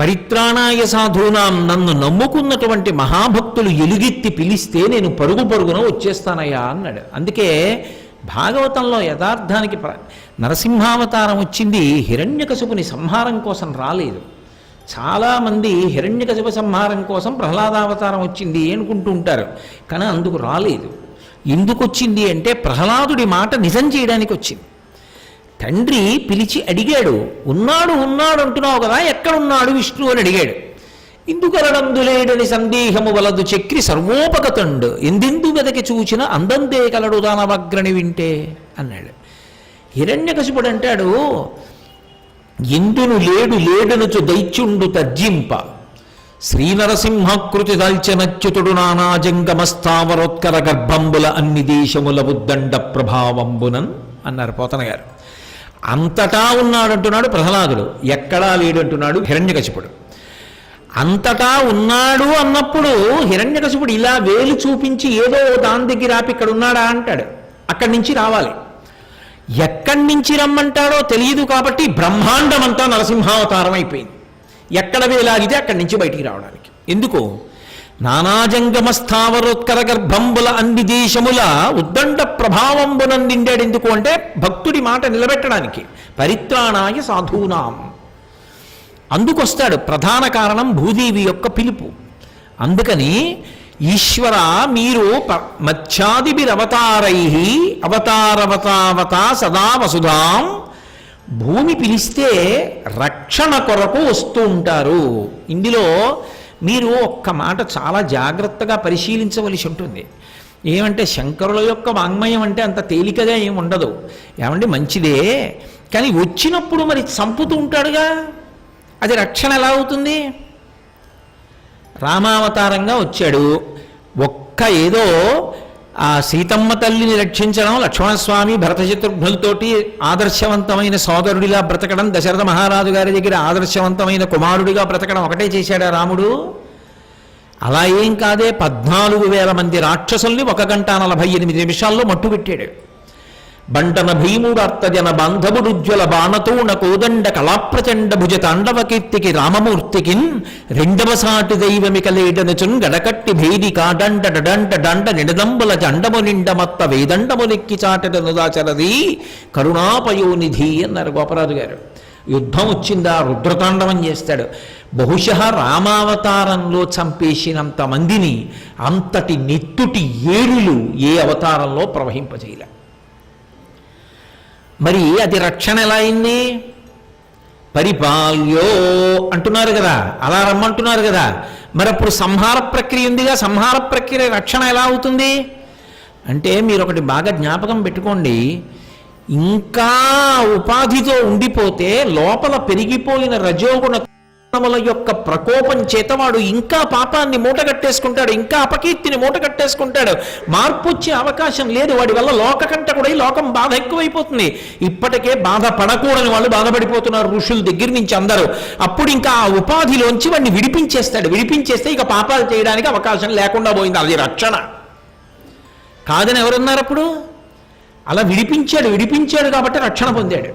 పరిత్రాణాయ సాధూనాం, నన్ను నమ్ముకున్నటువంటి మహాభక్తులు ఎలుగెత్తి పిలిస్తే నేను పరుగు పరుగున వచ్చేస్తానయ్యా అన్నాడు. అందుకే భాగవతంలో యథార్థానికి నరసింహావతారం వచ్చింది హిరణ్యకశిపుని సంహారం కోసం రాలేదు. చాలామంది హిరణ్యకశిప సంహారం కోసం ప్రహ్లాదావతారం వచ్చింది అనుకుంటూ ఉంటారు, కానీ అందుకు రాలేదు. ఎందుకు వచ్చింది అంటే ప్రహ్లాదుడి మాట నిజం చేయడానికి వచ్చింది. తండ్రి పిలిచి అడిగాడు, ఉన్నాడు ఉన్నాడు అంటున్నావు కదా, ఎక్కడున్నాడు విష్ణు అని అడిగాడు. ఇందుకలడందులేడని సందేహము వలదు చక్రి సర్వోపగతండు, ఎందెందు వెదకి చూచిన అందందే కలడు దానవగ్రని వింటే అన్నాడు. హిరణ్యకశిపుడు అంటాడు, ఎందును లేడు లేడనుచు దైత్యుండు తర్జింప, శ్రీనరసింహకృతి దాల్చనచ్యుతుడు నానాజంగమస్థావరోత్కర గర్భంబుల అన్ని దేశముల ఉద్దండ ప్రభావంబునన్ అన్నారు పోతన గారు. అంతటా ఉన్నాడంటున్నాడు ప్రహ్లాదుడు, ఎక్కడా లేడంటున్నాడు హిరణ్యకశిపుడు. అంతటా ఉన్నాడు అన్నప్పుడు హిరణ్యకశిపుడు ఇలా వేలు చూపించి ఏదో దాని దగ్గర ఆపి ఇక్కడ ఉన్నాడా అంటాడు. అక్కడి నుంచి రావాలి. ఎక్కడి నుంచి రమ్మంటాడో తెలియదు కాబట్టి బ్రహ్మాండమంతా నరసింహావతారం అయిపోయింది. ఎక్కడ వేలాగితే అక్కడి నుంచి బయటికి రావడానికి. ఎందుకు? నానాజంగమ స్థావరోత్కర గర్భంబుల అన్ని దేశముల ఉద్దండ ప్రభావంబునం నిండాడు. ఎందుకు అంటే భక్తుడి మాట నిలబెట్టడానికి. పరిత్రాణాయ సాధూనాం అందుకొస్తాడు. ప్రధాన కారణం భూదేవి యొక్క పిలుపు. అందుకని ఈశ్వర మీరు మత్స్యాదిభిరవతారై అవతారవతావత సదా వసుధాం, భూమి పిలిస్తే రక్షణ కొరకు వస్తూ ఉంటారు. ఇందులో మీరు ఒక్క మాట చాలా జాగ్రత్తగా పరిశీలించవలసి ఉంటుంది. ఏమంటే శంకరుల యొక్క వాంగ్మయం అంటే అంత తేలికగా ఏమి ఉండదు. ఏమంటే మంచిదే, కానీ వచ్చినప్పుడు మరి చంపుతూ ఉంటాడుగా, అది రక్షణ ఎలా అవుతుంది? రామావతారంగా వచ్చాడు, ఒక్క ఏదో ఆ సీతమ్మ తల్లిని రక్షించడం, లక్ష్మణస్వామి భరత శత్రుఘ్నులతోటి ఆదర్శవంతమైన సోదరుడిలా బ్రతకడం, దశరథ మహారాజు గారి దగ్గర ఆదర్శవంతమైన కుమారుడిగా బ్రతకడం ఒకటే చేశాడా రాముడు? అలా ఏం కాదే, 14,000 మంది రాక్షసుల్ని 1 గంట 48 నిమిషాల్లో మట్టుపెట్టాడు. బంటన భీముడార్తజన బాంధవుడుజ్వల బాణతోణ కోదండ కళాప్రచండ భుజ తాండవ కీర్తికి రామమూర్తికిన్ రెండవ సాటి దైవమికలేడనుచున్ గడకట్టి భేది కాడంట డడంట డంట నిడదంబుల జండము నిండమత్త వేదండములెక్కి చాటనుదాచరది కరుణాపయోనిధి అన్నారు గోపరాజు గారు. యుద్ధం వచ్చిందా రుద్రతాండవం చేస్తాడు. బహుశः రామావతారంలో చంపేసినంత మందిని అంతటి నెత్తుటి ఏరులు ఏ అవతారంలో ప్రవహింపజేయలే. మరి అది రక్షణ ఎలా అయింది? పరిపాల్యో అంటున్నారు కదా, అలా రమ్మంటున్నారు కదా, మరి అప్పుడు సంహార ప్రక్రియ ఉందిగా, సంహార ప్రక్రియ రక్షణ ఎలా అవుతుంది అంటే మీరు ఒకటి బాగా జ్ఞాపకం పెట్టుకోండి. ఇంకా ఉపాధితో ఉండిపోతే లోపల పెరిగిపోయిన రజోగుణ యొక్క ప్రకోపం చేత వాడు ఇంకా పాపాన్ని మూటగట్టేసుకుంటాడు, ఇంకా అపకీర్తిని మూటగట్టేసుకుంటాడు. మార్పు వచ్చే అవకాశం లేదు. వాడి వల్ల లోకకంటకుడై లోకం బాధ ఎక్కువైపోతుంది. ఇప్పటికే బాధ పడకూడని వాళ్ళు బాధపడిపోతున్నారు ఋషుల దగ్గర నుంచి అందరూ. అప్పుడు ఇంకా ఆ ఉపాధిలోంచి వాడిని విడిపించేస్తాడు. విడిపించేస్తే ఇక పాపాలు చేయడానికి అవకాశం లేకుండా పోయింది. అది రక్షణ కాదని ఎవరున్నారు అప్పుడు? అలా విడిపించాడు కాబట్టి రక్షణ పొందాడు.